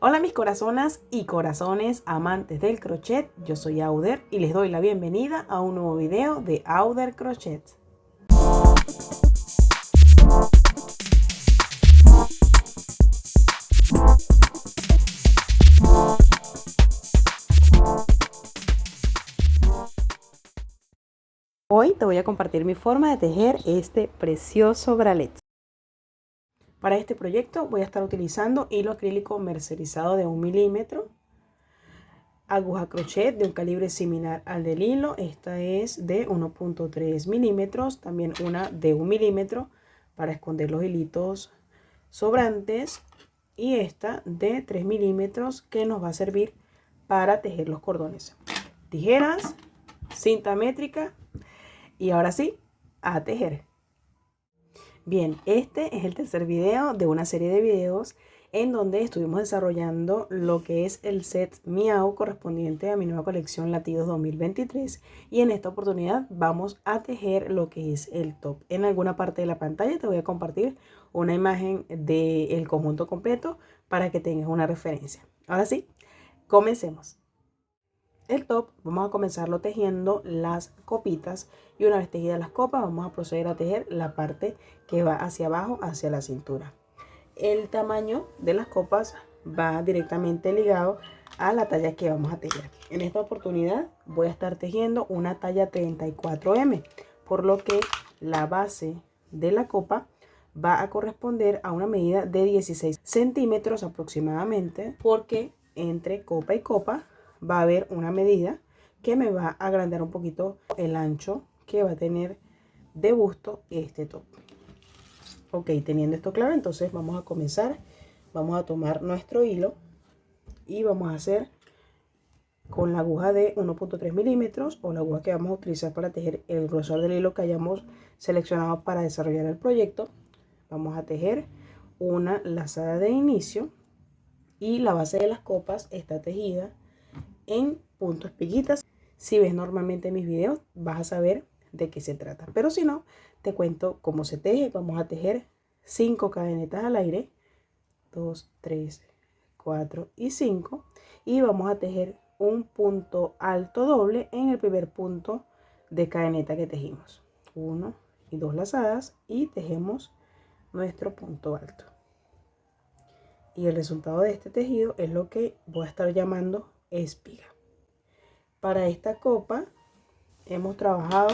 Hola mis corazonas y corazones amantes del crochet, yo soy Auder y les doy la bienvenida a un nuevo video de Auder Crochet. Hoy te voy a compartir mi forma de tejer este precioso bralet. Para este proyecto voy a estar utilizando hilo acrílico mercerizado de 1 milímetro, aguja crochet de un calibre similar al del hilo, esta es de 1.3 milímetros, también una de 1 milímetro para esconder los hilitos sobrantes, y esta de 3 milímetros que nos va a servir para tejer los cordones. Tijeras, cinta métrica y ahora sí, a tejer. Bien, este es el tercer video de una serie de videos en donde estuvimos desarrollando lo que es el set Miau correspondiente a mi nueva colección Latidos 2023, y en esta oportunidad vamos a tejer lo que es el top. En alguna parte de la pantalla te voy a compartir una imagen del conjunto completo para que tengas una referencia. Ahora sí, comencemos. El top vamos a comenzarlo tejiendo las copitas, y una vez tejidas las copas vamos a proceder a tejer la parte que va hacia abajo, hacia la cintura. El tamaño de las copas va directamente ligado a la talla que vamos a tejer. En esta oportunidad voy a estar tejiendo una talla 34M, por lo que la base de la copa va a corresponder a una medida de 16 centímetros aproximadamente, porque entre copa y copa va a haber una medida que me va a agrandar un poquito el ancho que va a tener de busto este top. Ok, teniendo esto claro, entonces vamos a comenzar. Vamos a tomar nuestro hilo y vamos a hacer con la aguja de 1.3 milímetros o la aguja que vamos a utilizar para tejer el grosor del hilo que hayamos seleccionado para desarrollar el proyecto. Vamos a tejer una lazada de inicio y la base de las copas está tejida en punto espiguitas. Si ves normalmente mis videos vas a saber de qué se trata, pero si no, te cuento cómo se teje. Vamos a tejer 5 cadenetas al aire, 2, 3, 4 y 5, y vamos a tejer un punto alto doble en el primer punto de cadeneta que tejimos. 1 y 2 lazadas y tejemos nuestro punto alto, y el resultado de este tejido es lo que voy a estar llamando espiga. Para esta copa hemos trabajado,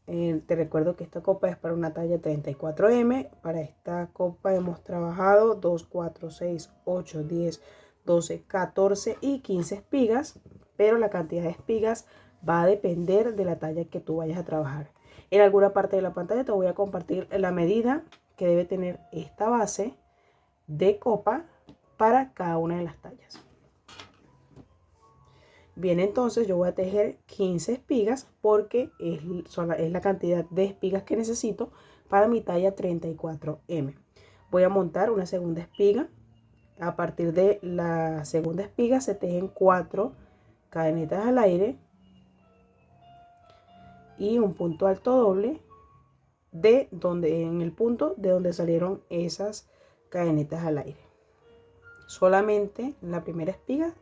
te recuerdo que esta copa es para una talla 34M. Para esta copa hemos trabajado 2, 4, 6, 8, 10, 12, 14 y 15 espigas, pero la cantidad de espigas va a depender de la talla que tú vayas a trabajar. En alguna parte de la pantalla te voy a compartir la medida que debe tener esta base de copa para cada una de las tallas. Bien, entonces yo voy a tejer 15 espigas porque es la cantidad de espigas que necesito para mi talla 34M. Voy a montar una segunda espiga. A partir de la segunda espiga se tejen 4 cadenetas al aire y un punto alto doble en el punto de donde salieron esas cadenetas al aire. Solamente en la primera espiga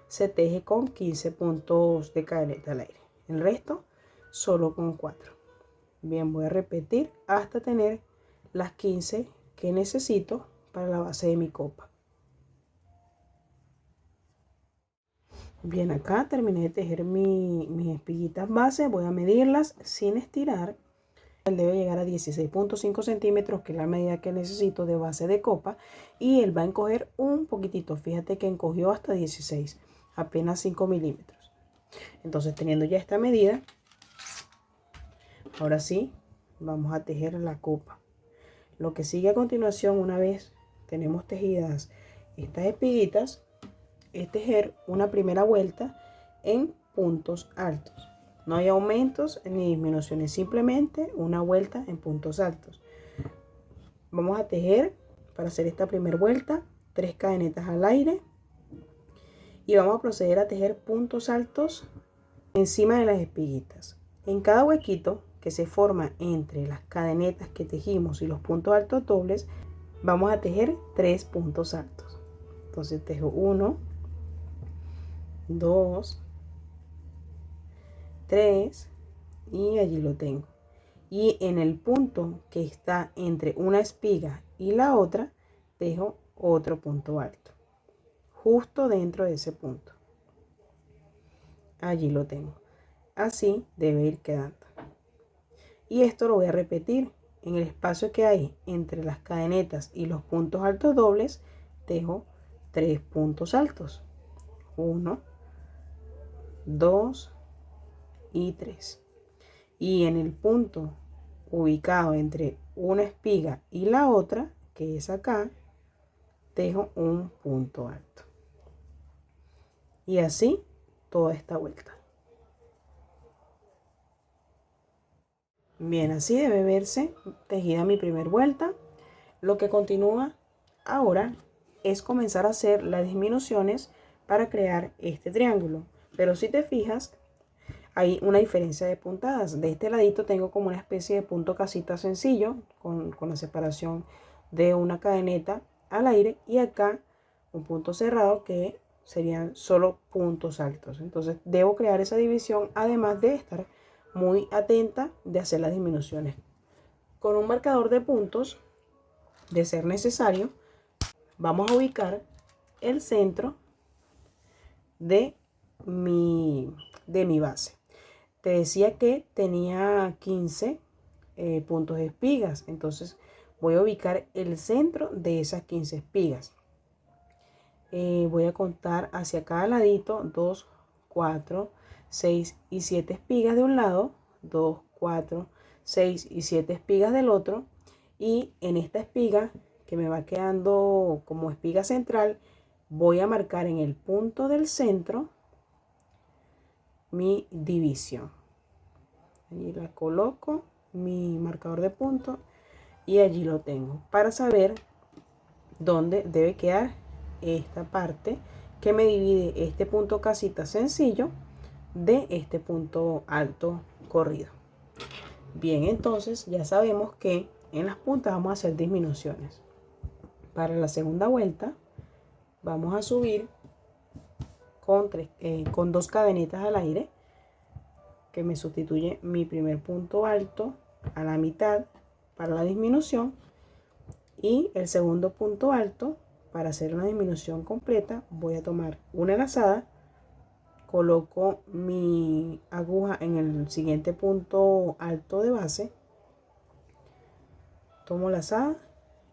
se teje con 15 puntos de cadeneta al aire, el resto solo con 4. Bien, voy a repetir hasta tener las 15 que necesito para la base de mi copa. Bien, acá terminé de tejer mis espiguitas base. Voy a medirlas sin estirar. Debe llegar a 16.5 centímetros, que es la medida que necesito de base de copa, y él va a encoger un poquitito. Fíjate que encogió hasta 16, apenas 5 milímetros. Entonces, teniendo ya esta medida, ahora sí vamos a tejer la copa. Lo que sigue a continuación, una vez tenemos tejidas estas espiguitas, es tejer una primera vuelta en puntos altos. No hay aumentos ni disminuciones, simplemente una vuelta en puntos altos. Vamos a tejer, para hacer esta primera vuelta, 3 cadenetas al aire y vamos a proceder a tejer puntos altos encima de las espiguitas. En cada huequito que se forma entre las cadenetas que tejimos y los puntos altos dobles, vamos a tejer 3 puntos altos. Entonces tejo 1, 2, 3 y allí lo tengo. Y en el punto que está entre una espiga y la otra, tejo otro punto alto, justo dentro de ese punto. Allí lo tengo. Así debe ir quedando. Y esto lo voy a repetir. En el espacio que hay entre las cadenetas y los puntos altos dobles, tejo 3 puntos altos. 1, 2 y 3. Y en el punto ubicado entre una espiga y la otra, que es acá, tejo un punto alto. Y así toda esta vuelta. Bien, así debe verse tejida mi primer vuelta. Lo que continúa ahora es comenzar a hacer las disminuciones para crear este triángulo. Pero si te fijas, hay una diferencia de puntadas. De este ladito tengo como una especie de punto casita sencillo con la separación de una cadeneta al aire, y acá un punto cerrado que serían solo puntos altos. Entonces debo crear esa división, además de estar muy atenta de hacer las disminuciones. Con un marcador de puntos, de ser necesario, vamos a ubicar el centro de mi base. Te decía que tenía 15 puntos de espigas, entonces voy a ubicar el centro de esas 15 espigas. Voy a contar hacia cada ladito 2, 4, 6 y 7 espigas de un lado, 2, 4, 6 y 7 espigas del otro, y en esta espiga que me va quedando como espiga central, voy a marcar en el punto del centro mi división. Allí la coloco, mi marcador de punto, y allí lo tengo para saber dónde debe quedar esta parte que me divide este punto casita sencillo de este punto alto corrido. Bien, entonces ya sabemos que en las puntas vamos a hacer disminuciones. Para la segunda vuelta vamos a subir con 2 cadenetas al aire, que me sustituye mi primer punto alto a la mitad para la disminución, y el segundo punto alto. Para hacer una disminución completa voy a tomar una lazada, coloco mi aguja en el siguiente punto alto de base, tomo lazada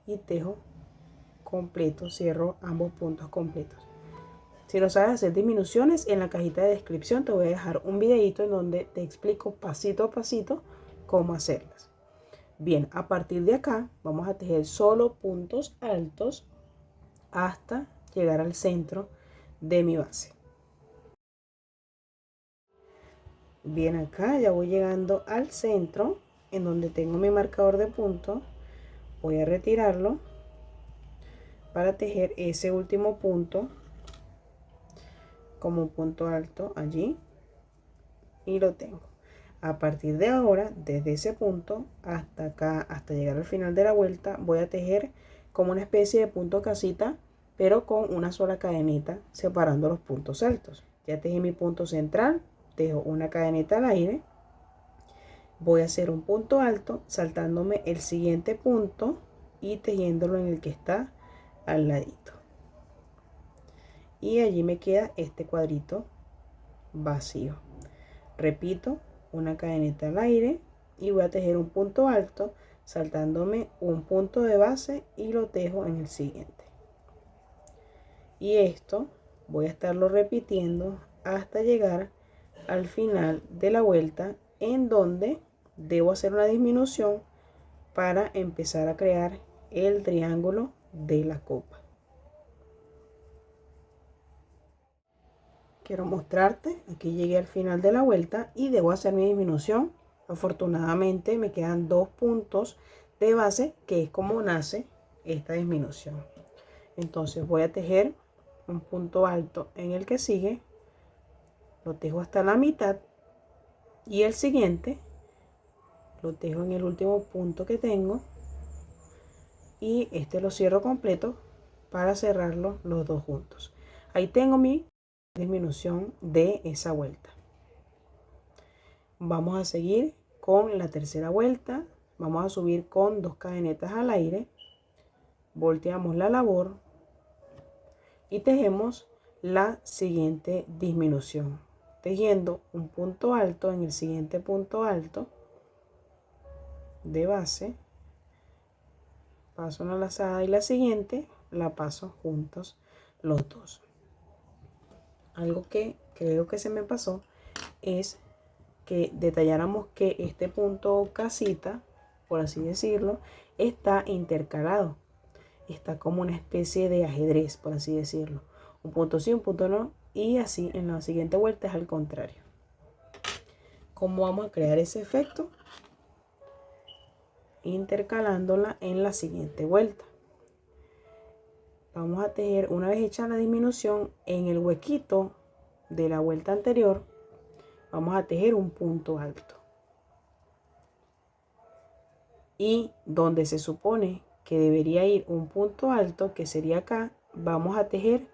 y tejo completo, cierro ambos puntos completos. Si no sabes hacer disminuciones, en la cajita de descripción te voy a dejar un videito en donde te explico pasito a pasito cómo hacerlas. Bien, a partir de acá vamos a tejer solo puntos altos hasta llegar al centro de mi base. Bien, acá ya voy llegando al centro en donde tengo mi marcador de punto. Voy a retirarlo para tejer ese último punto como un punto alto allí, y lo tengo. A partir de ahora, desde ese punto hasta acá, hasta llegar al final de la vuelta, voy a tejer como una especie de punto casita, pero con una sola cadeneta separando los puntos altos. Ya tejí mi punto central, tejo una cadeneta al aire, voy a hacer un punto alto saltándome el siguiente punto y tejiéndolo en el que está al ladito, y allí me queda este cuadrito vacío. Repito, una cadeneta al aire y voy a tejer un punto alto saltándome un punto de base y lo tejo en el siguiente. Y esto voy a estarlo repitiendo hasta llegar al final de la vuelta, en donde debo hacer una disminución para empezar a crear el triángulo de la copa. Quiero mostrarte, aquí llegué al final de la vuelta y debo hacer mi disminución. Afortunadamente me quedan 2 puntos de base, que es como nace esta disminución. Entonces voy a tejer un punto alto en el que sigue, lo tejo hasta la mitad, y el siguiente lo tejo en el último punto que tengo, y este lo cierro completo para cerrarlos los dos juntos. Ahí tengo mi disminución de esa vuelta. Vamos a seguir con la tercera vuelta. Vamos a subir con 2 cadenetas al aire, volteamos la labor y tejemos la siguiente disminución, tejiendo un punto alto en el siguiente punto alto de base, paso una lazada y la siguiente la paso juntos los dos. Algo que creo que se me pasó es que detalláramos que este punto casita, por así decirlo, está intercalado, está como una especie de ajedrez, por así decirlo, un punto sí, un punto no, y así en la siguiente vuelta es al contrario. ¿Cómo vamos a crear ese efecto? Intercalándola en la siguiente vuelta. Vamos a tejer, una vez hecha la disminución, en el huequito de la vuelta anterior vamos a tejer un punto alto, y donde se supone que debería ir un punto alto, que sería acá, vamos a tejer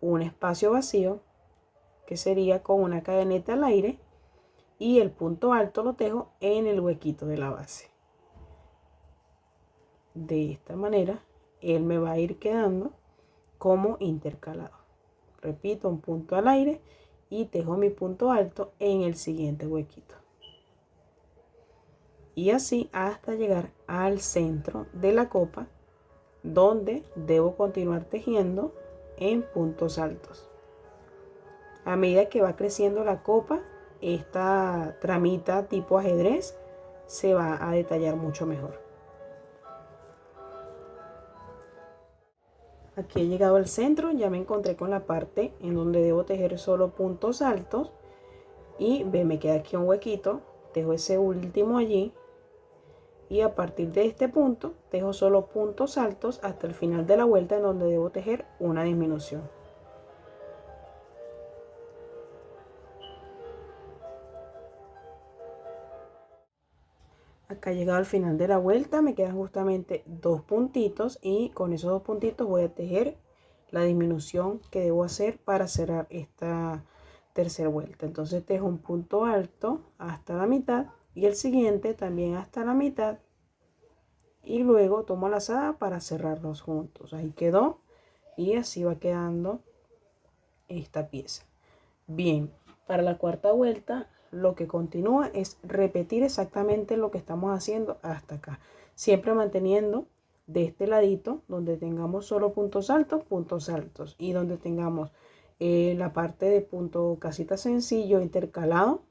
un espacio vacío, que sería con una cadeneta al aire, y el punto alto lo tejo en el huequito de la base. De esta manera él me va a ir quedando como intercalado. Repito, un punto al aire y tejo mi punto alto en el siguiente huequito, y así hasta llegar al centro de la copa, donde debo continuar tejiendo en puntos altos. A medida que va creciendo la copa, esta tramita tipo ajedrez se va a detallar mucho mejor. Aquí he llegado al centro, ya me encontré con la parte en donde debo tejer solo puntos altos, y me queda aquí un huequito, tejo ese último allí, y a partir de este punto tejo solo puntos altos hasta el final de la vuelta, en donde debo tejer una disminución. Acá he llegado al final de la vuelta, me quedan justamente 2 puntitos, y con esos 2 puntitos voy a tejer la disminución que debo hacer para cerrar esta tercera vuelta. Entonces tejo un punto alto hasta la mitad y el siguiente también hasta la mitad, y luego tomo lazada para cerrarlos juntos. Ahí quedó, y así va quedando esta pieza. Bien, para la cuarta vuelta lo que continúa es repetir exactamente lo que estamos haciendo hasta acá, siempre manteniendo de este ladito donde tengamos solo puntos altos, y donde tengamos la parte de punto casita sencillo intercalado,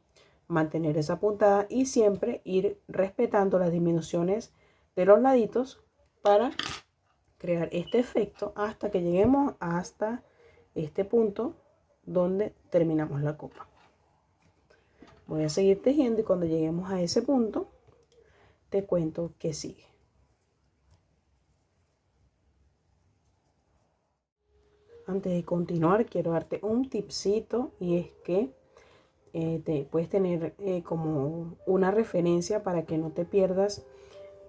mantener esa puntada y siempre ir respetando las disminuciones de los laditos para crear este efecto hasta que lleguemos hasta este punto donde terminamos la copa. Voy a seguir tejiendo, y cuando lleguemos a ese punto te cuento qué sigue. Antes de continuar, quiero darte un tipcito, y es que te puedes tener como una referencia para que no te pierdas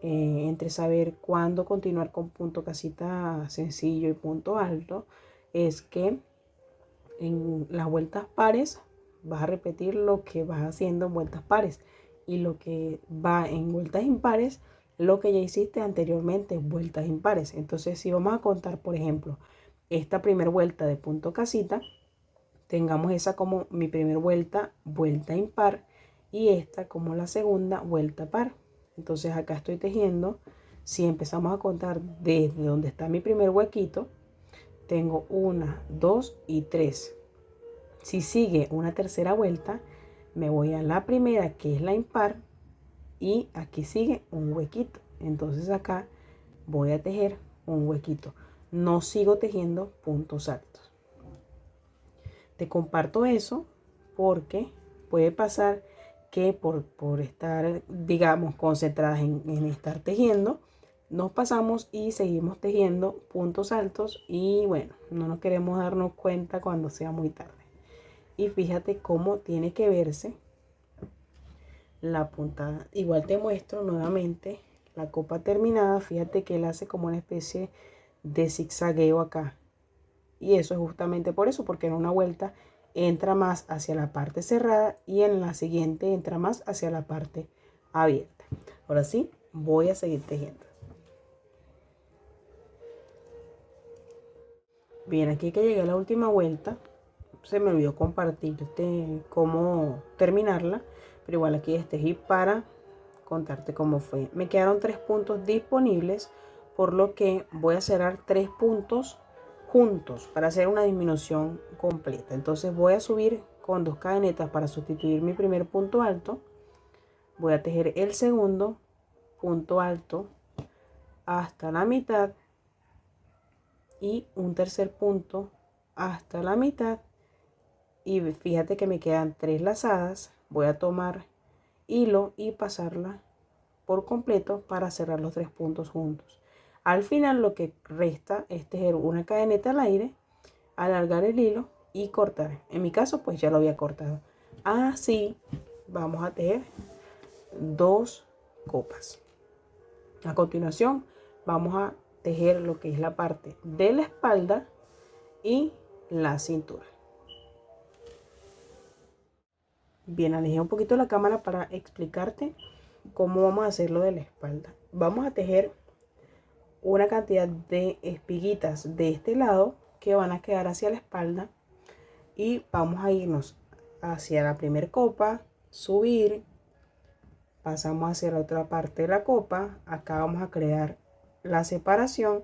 entre saber cuándo continuar con punto casita sencillo y punto alto. Es que en las vueltas pares vas a repetir lo que vas haciendo en vueltas pares, y lo que va en vueltas impares lo que ya hiciste anteriormente en vueltas impares. Entonces, si vamos a contar, por ejemplo, esta primera vuelta de punto casita, tengamos esa como mi primera vuelta, vuelta impar, y esta como la segunda vuelta par. Entonces acá estoy tejiendo, si empezamos a contar desde donde está mi primer huequito, tengo 1, 2 y 3. Si sigue una tercera vuelta, me voy a la primera, que es la impar, y aquí sigue un huequito. Entonces acá voy a tejer un huequito, no sigo tejiendo puntos altos. Te comparto eso porque puede pasar que por estar, digamos, concentradas en estar tejiendo, nos pasamos y seguimos tejiendo puntos altos, y bueno, no nos queremos darnos cuenta cuando sea muy tarde. Y fíjate cómo tiene que verse la puntada. Igual te muestro nuevamente la copa terminada. Fíjate que él hace como una especie de zigzagueo acá. Y eso es justamente por eso, porque en una vuelta entra más hacia la parte cerrada y en la siguiente entra más hacia la parte abierta. Ahora sí, voy a seguir tejiendo. Bien, aquí que llegué a la última vuelta, se me olvidó compartirte cómo terminarla, pero igual aquí tejí para contarte cómo fue. Me quedaron 3 puntos disponibles, por lo que voy a cerrar 3 puntos juntos para hacer una disminución completa. Entonces voy a subir con 2 cadenetas para sustituir mi primer punto alto. Voy a tejer el segundo punto alto hasta la mitad y un tercer punto hasta la mitad, y fíjate que me quedan 3 lazadas. Voy a tomar hilo y pasarla por completo para cerrar los 3 puntos juntos. Al final lo que resta es tejer una cadeneta al aire, alargar el hilo y cortar. En mi caso pues ya lo había cortado. Así vamos a tejer 2 copas. A continuación vamos a tejer lo que es la parte de la espalda y la cintura. Bien, alejé un poquito la cámara para explicarte cómo vamos a hacer lo de la espalda. Vamos a tejer una cantidad de espiguitas de este lado que van a quedar hacia la espalda, y vamos a irnos hacia la primera copa, subir, pasamos hacia la otra parte de la copa, acá vamos a crear la separación,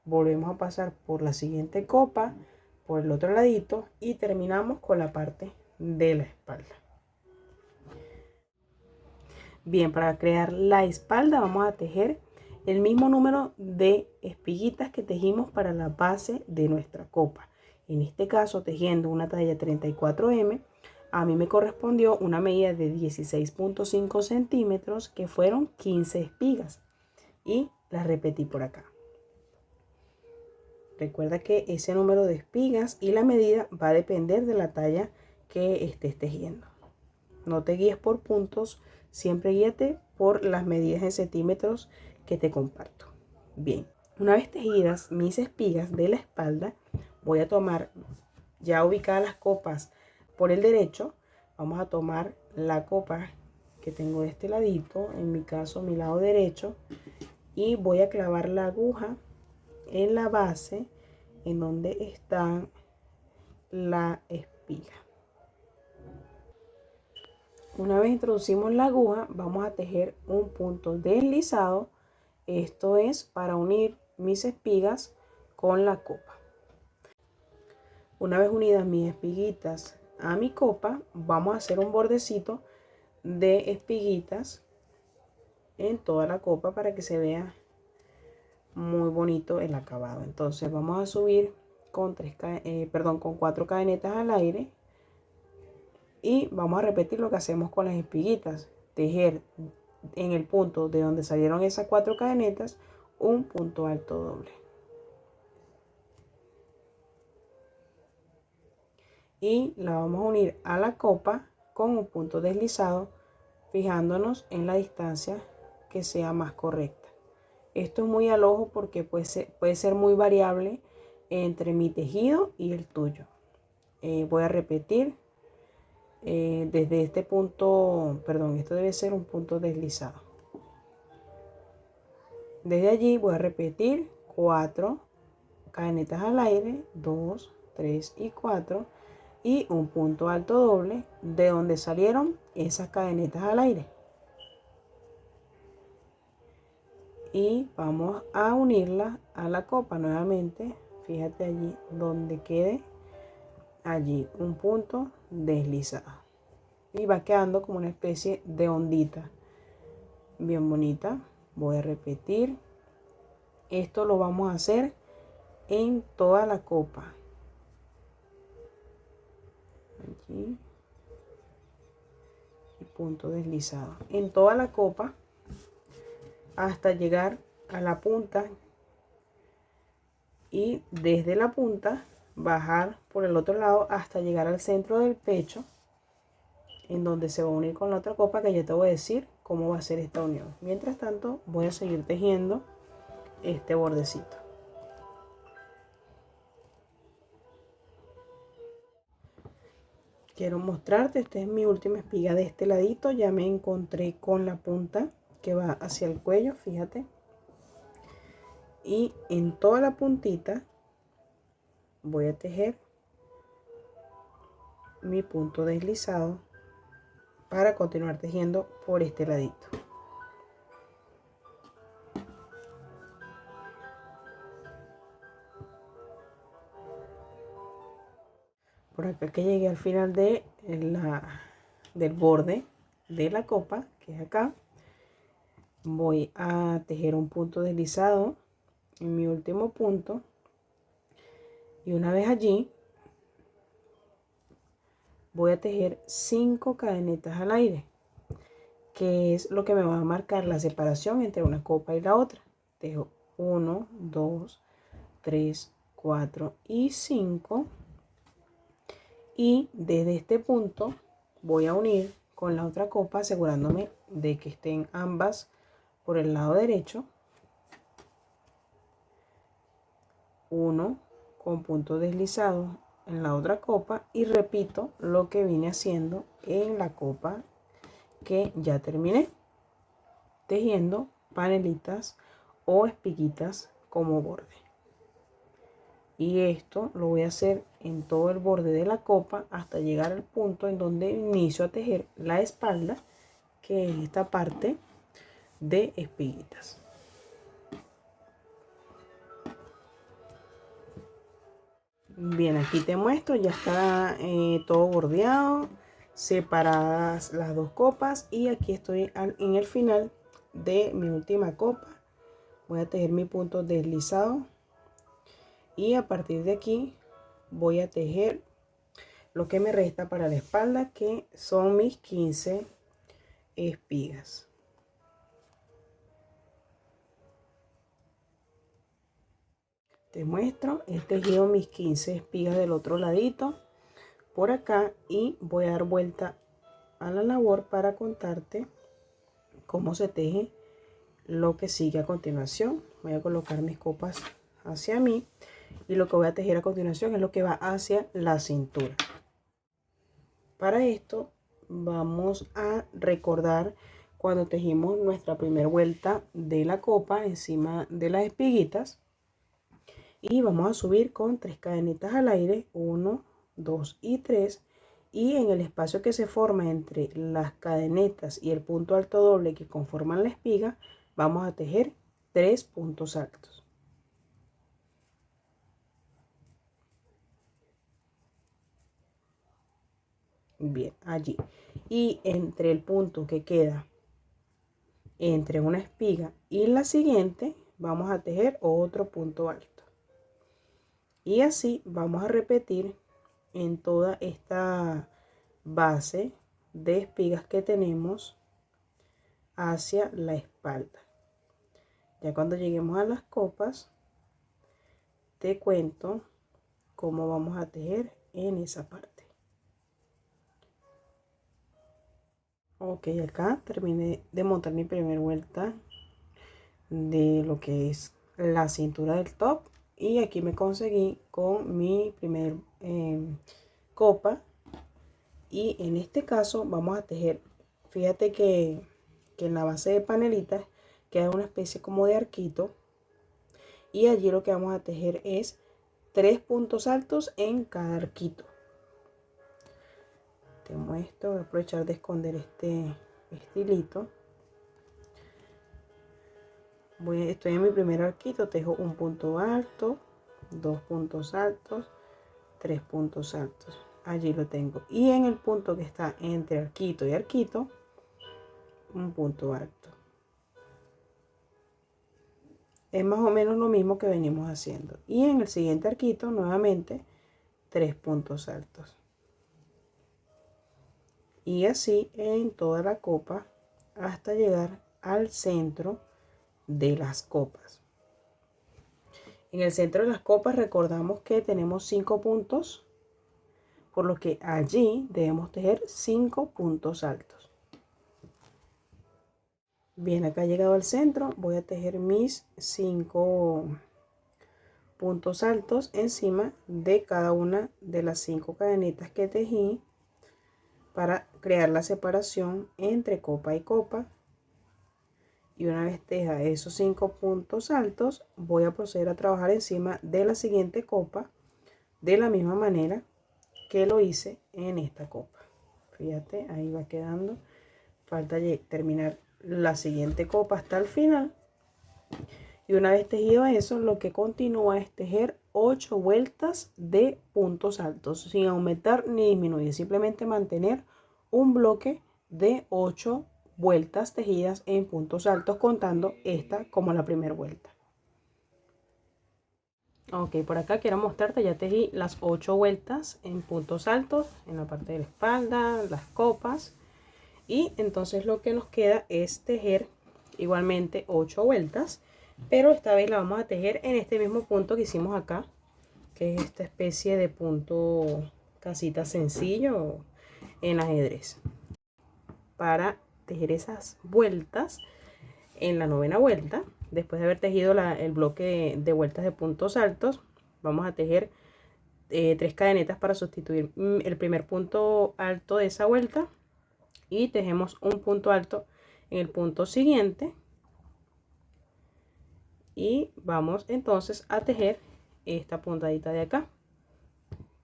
volvemos a pasar por la siguiente copa, por el otro ladito, y terminamos con la parte de la espalda. Bien, para crear la espalda vamos a tejer el mismo número de espiguitas que tejimos para la base de nuestra copa. En este caso, tejiendo una talla 34M, a mí me correspondió una medida de 16.5 centímetros, que fueron 15 espigas, y las repetí por acá. Recuerda que ese número de espigas y la medida va a depender de la talla que estés tejiendo. No te guíes por puntos, siempre guíate por las medidas en centímetros que te comparto. Bien, una vez tejidas mis espigas de la espalda, voy a tomar, ya ubicadas las copas por el derecho, vamos a tomar la copa que tengo de este ladito, en mi caso mi lado derecho, y voy a clavar la aguja en la base en donde está la espiga. Una vez introducimos la aguja, vamos a tejer un punto deslizado. Esto es para unir mis espigas con la copa. Una vez unidas mis espiguitas a mi copa, vamos a hacer un bordecito de espiguitas en toda la copa para que se vea muy bonito el acabado. Entonces vamos a subir con 4 cadenetas al aire. Y vamos a repetir lo que hacemos con las espiguitas. Tejer en el punto de donde salieron esas 4 cadenetas un punto alto doble. Y la vamos a unir a la copa con un punto deslizado, fijándonos en la distancia que sea más correcta. Esto es muy al ojo porque puede ser muy variable entre mi tejido y el tuyo. Voy a repetir. Desde este punto, perdón, esto debe ser un punto deslizado. Desde allí voy a repetir 4 cadenetas al aire, 2, 3 y 4, y un punto alto doble de donde salieron esas cadenetas al aire. Y vamos a unirla a la copa nuevamente. Fíjate allí donde quede allí un punto deslizado, y va quedando como una especie de ondita bien bonita. Voy a repetir, esto lo vamos a hacer en toda la copa, allí, y punto deslizado en toda la copa hasta llegar a la punta, y desde la punta bajar por el otro lado hasta llegar al centro del pecho, en donde se va a unir con la otra copa, que ya te voy a decir cómo va a ser esta unión. Mientras tanto voy a seguir tejiendo este bordecito. quiero mostrarte, esta es mi última espiga de este ladito. Ya me encontré con la punta que va hacia el cuello, fíjate. Y en toda la puntita voy a tejer mi punto deslizado para continuar tejiendo por este ladito. Por acá que llegué al final del borde de la copa, que es acá, voy a tejer un punto deslizado en mi último punto, y una vez allí voy a tejer 5 cadenetas al aire, que es lo que me va a marcar la separación entre una copa y la otra. Tejo 1, 2, 3, 4 y 5, y desde este punto voy a unir con la otra copa asegurándome de que estén ambas por el lado derecho. 1 con punto deslizado en la otra copa y repito lo que vine haciendo en la copa que ya terminé, tejiendo panelitas o espiguitas como borde. Y esto lo voy a hacer en todo el borde de la copa hasta llegar al punto en donde inicio a tejer la espalda, que es esta parte de espiguitas. Bien, aquí te muestro, ya está todo bordeado, separadas las dos copas, y aquí estoy en el final de mi última copa. Voy a tejer mi punto deslizado y a partir de aquí voy a tejer lo que me resta para la espalda, que son mis 15 espigas. Te muestro, he tejido mis 15 espigas del otro ladito por acá y voy a dar vuelta a la labor para contarte cómo se teje lo que sigue a continuación. Voy a colocar mis copas hacia mí y lo que voy a tejer a continuación es lo que va hacia la cintura. Para esto vamos a recordar cuando tejimos nuestra primera vuelta de la copa encima de las espiguitas, y vamos a subir con 3 cadenitas al aire, 1, 2 y 3, y en el espacio que se forma entre las cadenetas y el punto alto doble que conforman la espiga vamos a tejer 3 puntos altos. Bien, allí, y entre el punto que queda entre una espiga y la siguiente vamos a tejer otro punto alto, y así vamos a repetir en toda esta base de espigas que tenemos hacia la espalda. Ya cuando lleguemos a las copas te cuento cómo vamos a tejer en esa parte. Ok, acá terminé de montar mi primera vuelta de lo que es la cintura del top, y aquí me conseguí con mi primer copa, y en este caso vamos a tejer, fíjate que en la base de panelitas queda una especie como de arquito, y allí lo que vamos a tejer es 3 puntos altos en cada arquito. Te muestro, voy a aprovechar de esconder este hilito. Estoy en mi primer arquito, tejo un punto alto, 2 puntos altos, 3 puntos altos, allí lo tengo, y en el punto que está entre arquito y arquito un punto alto. Es más o menos lo mismo que venimos haciendo, y en el siguiente arquito nuevamente 3 puntos altos, y así en toda la copa hasta llegar al centro de las copas. En el centro de las copas recordamos que tenemos 5 puntos, por lo que allí debemos tejer 5 puntos altos. Bien, acá he llegado al centro, voy a tejer mis 5 puntos altos encima de cada una de las 5 cadenitas que tejí para crear la separación entre copa y copa. Y una vez teja esos 5 puntos altos, voy a proceder a trabajar encima de la siguiente copa de la misma manera que lo hice en esta copa. Fíjate, ahí va quedando. Falta terminar la siguiente copa hasta el final. Y una vez tejido eso, lo que continúa es tejer 8 vueltas de puntos altos sin aumentar ni disminuir, simplemente mantener un bloque de 8 vueltas tejidas en puntos altos, contando esta como la primera vuelta. Ok, por acá quiero mostrarte, ya tejí las 8 vueltas en puntos altos en la parte de la espalda, las copas, y entonces lo que nos queda es tejer igualmente 8 vueltas, pero esta vez la vamos a tejer en este mismo punto que hicimos acá, que es esta especie de punto casita sencillo en ajedrez. Para tejer esas vueltas, en la novena vuelta, después de haber tejido el bloque de vueltas de puntos altos, vamos a tejer 3 cadenetas para sustituir el primer punto alto de esa vuelta, y tejemos un punto alto en el punto siguiente, y vamos entonces a tejer esta puntadita de acá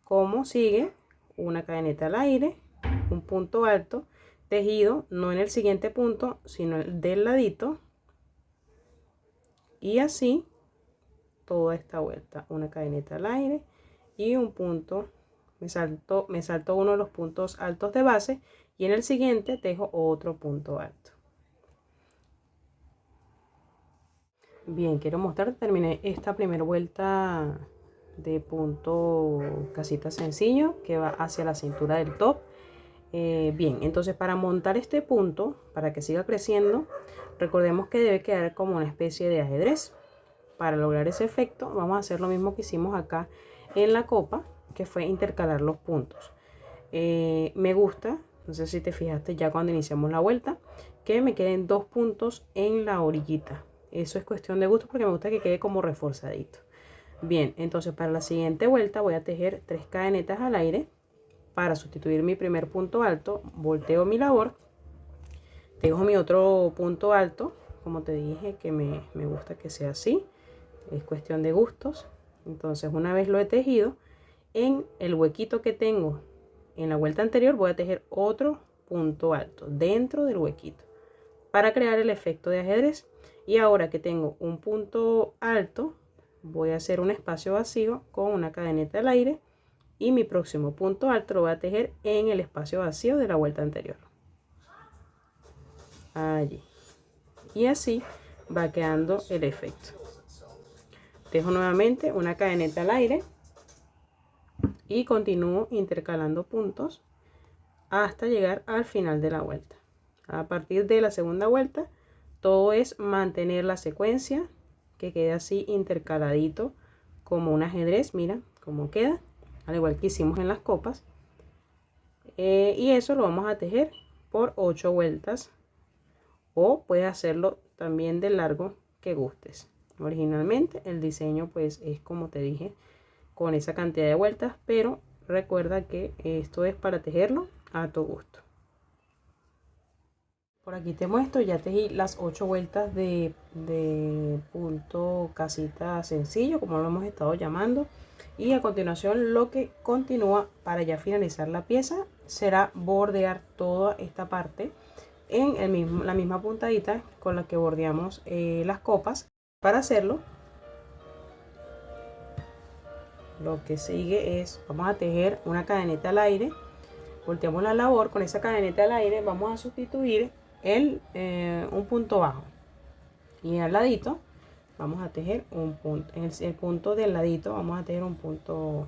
como sigue: una cadeneta al aire, un punto alto tejido no en el siguiente punto sino el del ladito, y así toda esta vuelta, una cadeneta al aire y un punto, me salto uno de los puntos altos de base, y en el siguiente tejo otro punto alto. Bien, quiero mostrar, terminé esta primera vuelta de punto casita sencillo que va hacia la cintura del top. Bien, entonces para montar este punto, para que siga creciendo, recordemos que debe quedar como una especie de ajedrez. Para lograr ese efecto vamos a hacer lo mismo que hicimos acá en la copa, que fue intercalar los puntos. Me gusta, no sé si te fijaste ya cuando iniciamos la vuelta, que me queden 2 puntos en la orillita. Eso es cuestión de gusto porque me gusta que quede como reforzadito. Bien, entonces para la siguiente vuelta voy a tejer 3 cadenetas al aire para sustituir mi primer punto alto. Volteo mi labor, tejo mi otro punto alto, como te dije que me gusta que sea así, es cuestión de gustos. Entonces una vez lo he tejido, en el huequito que tengo en la vuelta anterior voy a tejer otro punto alto dentro del huequito para crear el efecto de ajedrez. Y ahora que tengo un punto alto, voy a hacer un espacio vacío con una cadeneta al aire, y mi próximo punto alto lo voy a tejer en el espacio vacío de la vuelta anterior, allí, y así va quedando el efecto. Tejo nuevamente una cadeneta al aire y continúo intercalando puntos hasta llegar al final de la vuelta. A partir de la segunda vuelta todo es mantener la secuencia, que quede así intercaladito como un ajedrez. Mira cómo queda, al igual que hicimos en las copas. Y eso lo vamos a tejer por 8 vueltas, o puedes hacerlo también de largo que gustes. Originalmente el diseño pues es como te dije, con esa cantidad de vueltas, pero recuerda que esto es para tejerlo a tu gusto. Por aquí te muestro, ya tejí las 8 vueltas de punto casita sencillo, como lo hemos estado llamando, y a continuación lo que continúa para ya finalizar la pieza será bordear toda esta parte en la misma puntadita con la que bordeamos las copas. Para hacerlo, lo que sigue es, vamos a tejer una cadeneta al aire, volteamos la labor, con esa cadeneta al aire vamos a sustituir un punto bajo, y al ladito vamos a tejer un punto, en el punto del ladito vamos a tejer un punto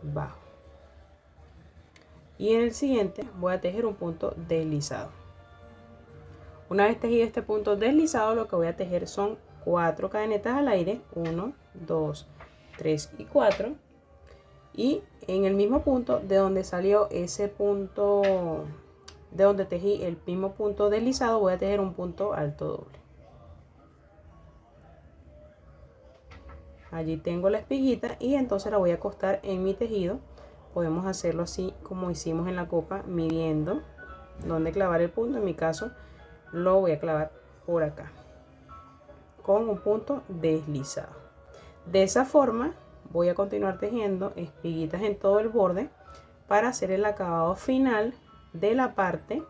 bajo, y en el siguiente voy a tejer un punto deslizado. Una vez tejido este punto deslizado, lo que voy a tejer son 4 cadenetas al aire, 1, 2, 3 y 4, y en el mismo punto de donde salió ese punto, de donde tejí el mismo punto deslizado, voy a tejer un punto alto doble. Allí tengo la espiguita y entonces la voy a acostar en mi tejido podemos hacerlo así como hicimos en la copa, midiendo dónde clavar el punto. En mi caso lo voy a clavar por acá con un punto deslizado. De esa forma voy a continuar tejiendo espiguitas en todo el borde para hacer el acabado final de la parte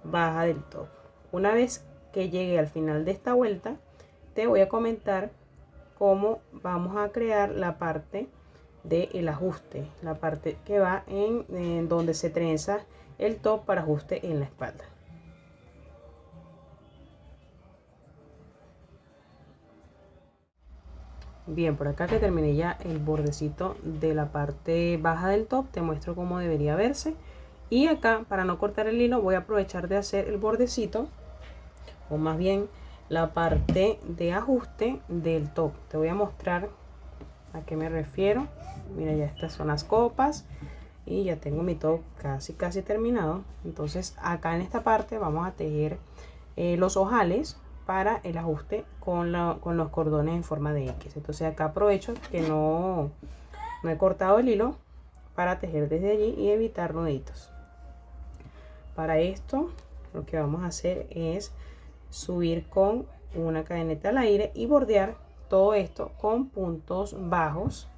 baja del top. Una vez que llegue al final de esta vuelta, te voy a comentar cómo vamos a crear la parte del ajuste, la parte que va en donde se trenza el top para ajuste en la espalda. Bien, por acá que terminé ya el bordecito de la parte baja del top, te muestro cómo debería verse. Y acá, para no cortar el hilo, voy a aprovechar de hacer el bordecito, o más bien la parte de ajuste del top. Te voy a mostrar a qué me refiero. Mira, ya estas son las copas y ya tengo mi top casi terminado. Entonces acá en esta parte vamos a tejer los ojales para el ajuste con los cordones en forma de X. Entonces acá aprovecho que no he cortado el hilo para tejer desde allí y evitar nuditos. Para esto lo que vamos a hacer es subir con una cadeneta al aire y bordear todo esto con puntos bajos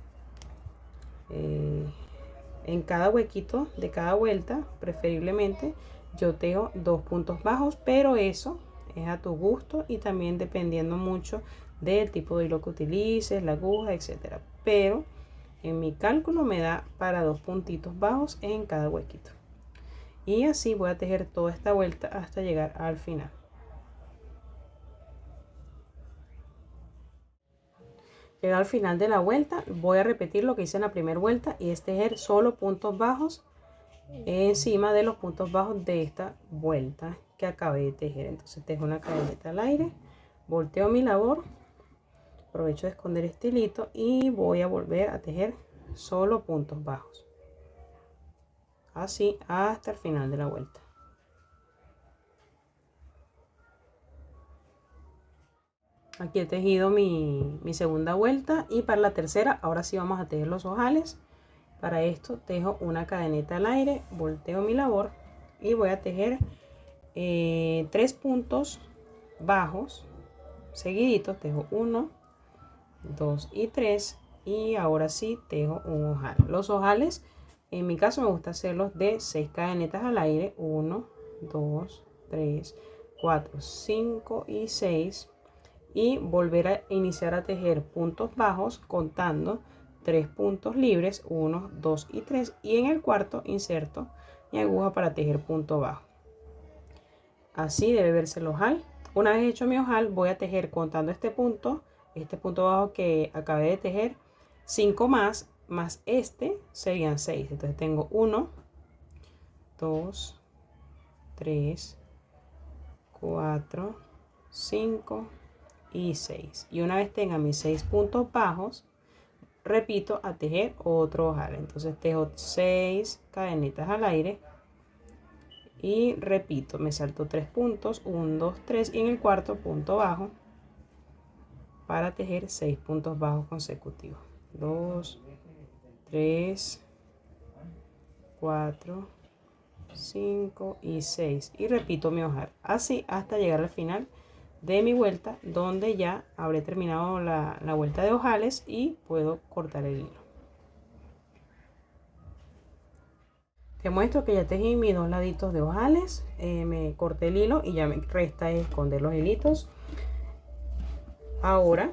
en cada huequito de cada vuelta. Preferiblemente yo tejo 2 puntos bajos, pero eso es a tu gusto y también dependiendo mucho del tipo de hilo que utilices, la aguja, etcétera. Pero en mi cálculo me da para 2 puntitos bajos en cada huequito. Y así voy a tejer toda esta vuelta hasta llegar al final. Llegado al final de la vuelta, voy a repetir lo que hice en la primera vuelta y es tejer solo puntos bajos encima de los puntos bajos de esta vuelta que acabé de tejer. Entonces tejo una cadeneta al aire, volteo mi labor, aprovecho de esconder este hilito y voy a volver a tejer solo puntos bajos, así hasta el final de la vuelta. Aquí he tejido mi segunda vuelta y para la tercera ahora sí vamos a tejer los ojales. Para esto tejo una cadeneta al aire, volteo mi labor y voy a tejer 3 puntos bajos seguiditos. Tejo 1, 2 y 3 y ahora sí tejo un ojal. Los ojales en mi caso me gusta hacerlos de 6 cadenetas al aire, 1, 2, 3, 4, 5 y 6, y volver a iniciar a tejer puntos bajos contando 3 puntos libres, 1, 2 y 3, y en el cuarto inserto mi aguja para tejer punto bajo. Así debe verse el ojal. Una vez hecho mi ojal, voy a tejer contando este punto bajo que acabé de tejer, 5 más este serían 6. Entonces tengo 1, 2, 3, 4, 5 y 6. Y una vez tenga mis 6 puntos bajos, repito a tejer otro ojal. Entonces tejo 6 cadenitas al aire y repito, me salto 3 puntos, 1, 2, 3, y en el cuarto punto bajo para tejer 6 puntos bajos consecutivos. 2, 3, 4, 5 y 6, y repito mi ojal así hasta llegar al final de mi vuelta, donde ya habré terminado la vuelta de ojales y puedo cortar el hilo. Te muestro que ya tejí mis 2 laditos de ojales, me corté el hilo y ya me resta esconder los hilitos. Ahora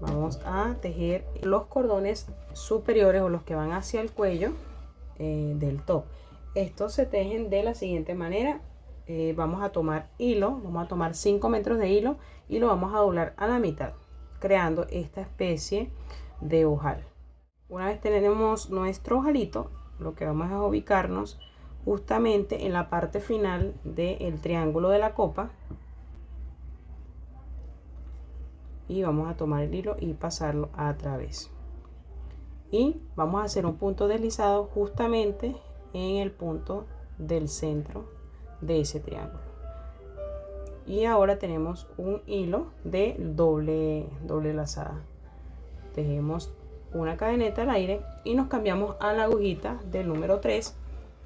vamos a tejer los cordones superiores o los que van hacia el cuello del top. Estos se tejen de la siguiente manera. Vamos a tomar hilo, vamos a tomar 5 metros de hilo y lo vamos a doblar a la mitad, creando esta especie de ojal. Una vez tenemos nuestro ojalito, lo que vamos a ubicarnos justamente en la parte final del triángulo de la copa y vamos a tomar el hilo y pasarlo a través, y vamos a hacer un punto deslizado justamente en el punto del centro de ese triángulo. Y ahora tenemos un hilo de doble lazada. Tejemos una cadeneta al aire y nos cambiamos a la agujita del número 3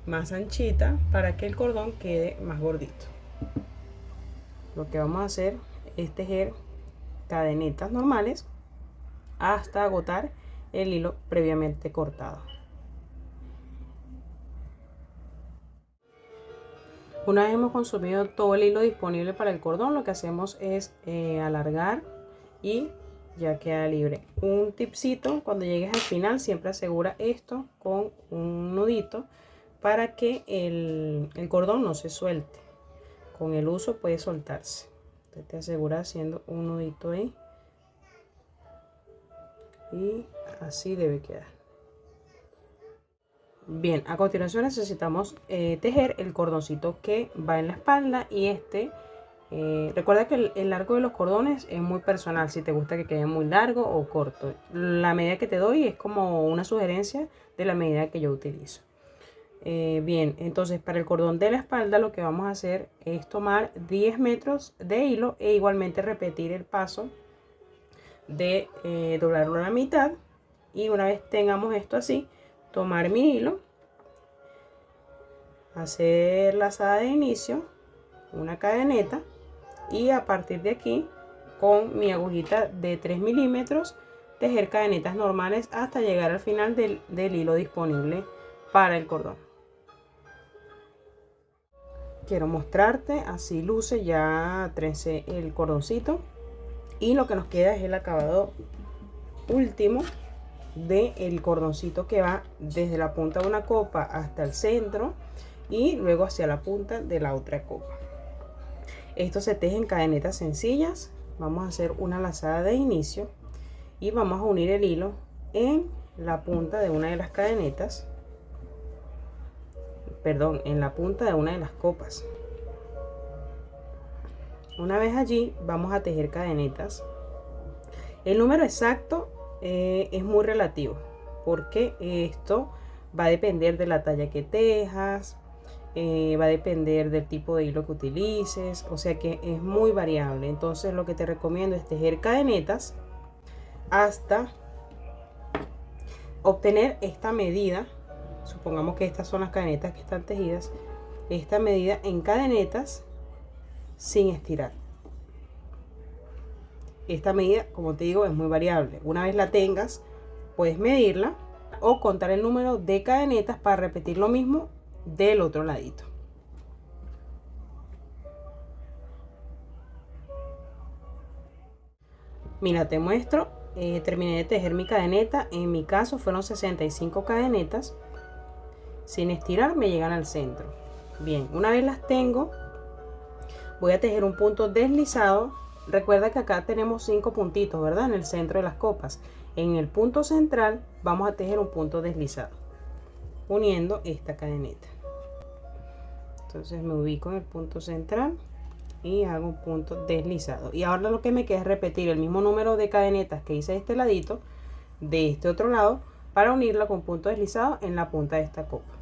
más anchita para que el cordón quede más gordito. Lo que vamos a hacer es tejer cadenetas normales hasta agotar el hilo previamente cortado. Una vez hemos consumido todo el hilo disponible para el cordón, lo que hacemos es alargar y ya queda libre. Un tipcito: cuando llegues al final siempre asegura esto con un nudito para que el cordón no se suelte. Con el uso puede soltarse. Entonces te asegura haciendo un nudito ahí y así debe quedar. Bien, a continuación necesitamos tejer el cordoncito que va en la espalda y recuerda que el largo de los cordones es muy personal, si te gusta que quede muy largo o corto. La medida que te doy es como una sugerencia de la medida que yo utilizo. Bien, entonces para el cordón de la espalda lo que vamos a hacer es tomar 10 metros de hilo e igualmente repetir el paso de doblarlo a la mitad. Y una vez tengamos esto así, tomar mi hilo, hacer lazada de inicio, una cadeneta y a partir de aquí con mi agujita de 3 milímetros tejer cadenetas normales hasta llegar al final del hilo disponible para el cordón. Quiero mostrarte, así luce, ya trencé el cordoncito y lo que nos queda es el acabado último del cordoncito que va desde la punta de una copa hasta el centro y luego hacia la punta de la otra copa. Esto se teje en cadenetas sencillas. Vamos a hacer una lazada de inicio y vamos a unir el hilo en la punta de una de las cadenetas, en la punta de una de las copas. Una vez allí vamos a tejer cadenetas. El número exacto es muy relativo porque esto va a depender de la talla que tejas, va a depender del tipo de hilo que utilices, o sea que es muy variable. Entonces lo que te recomiendo es tejer cadenetas hasta obtener esta medida. Supongamos que estas son las cadenetas que están tejidas, esta medida en cadenetas sin estirar. Esta medida, como te digo, es muy variable. Una vez la tengas, puedes medirla o contar el número de cadenetas para repetir lo mismo del otro ladito. Mira, te muestro, terminé de tejer mi cadeneta. En mi caso fueron 65 cadenetas. Sin estirar me llegan al centro. Bien, una vez las tengo, voy a tejer un punto deslizado. Recuerda que acá tenemos 5 puntitos, ¿verdad? En el centro de las copas. En el punto central vamos a tejer un punto deslizado uniendo esta cadeneta. Entonces me ubico en el punto central y hago un punto deslizado. Y ahora lo que me queda es repetir el mismo número de cadenetas que hice de este ladito, de este otro lado, para unirla con punto deslizado en la punta de esta copa.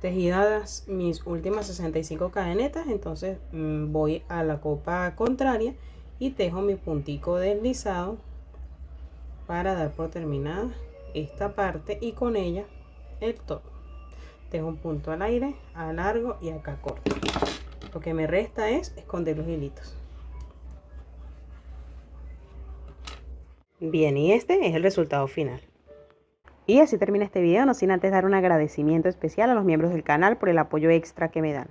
Tejidas mis últimas 65 cadenetas, entonces voy a la copa contraria y tejo mi puntico deslizado para dar por terminada esta parte y con ella el todo. Tejo un punto al aire, alargo y acá corto. Lo que me resta es esconder los hilitos. Bien, y este es el resultado final. Y así termina este video, no sin antes dar un agradecimiento especial a los miembros del canal por el apoyo extra que me dan.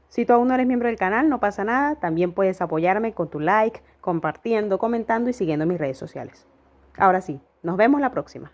Si tú aún no eres miembro del canal, no pasa nada, también puedes apoyarme con tu like, compartiendo, comentando y siguiendo mis redes sociales. Ahora sí, nos vemos la próxima.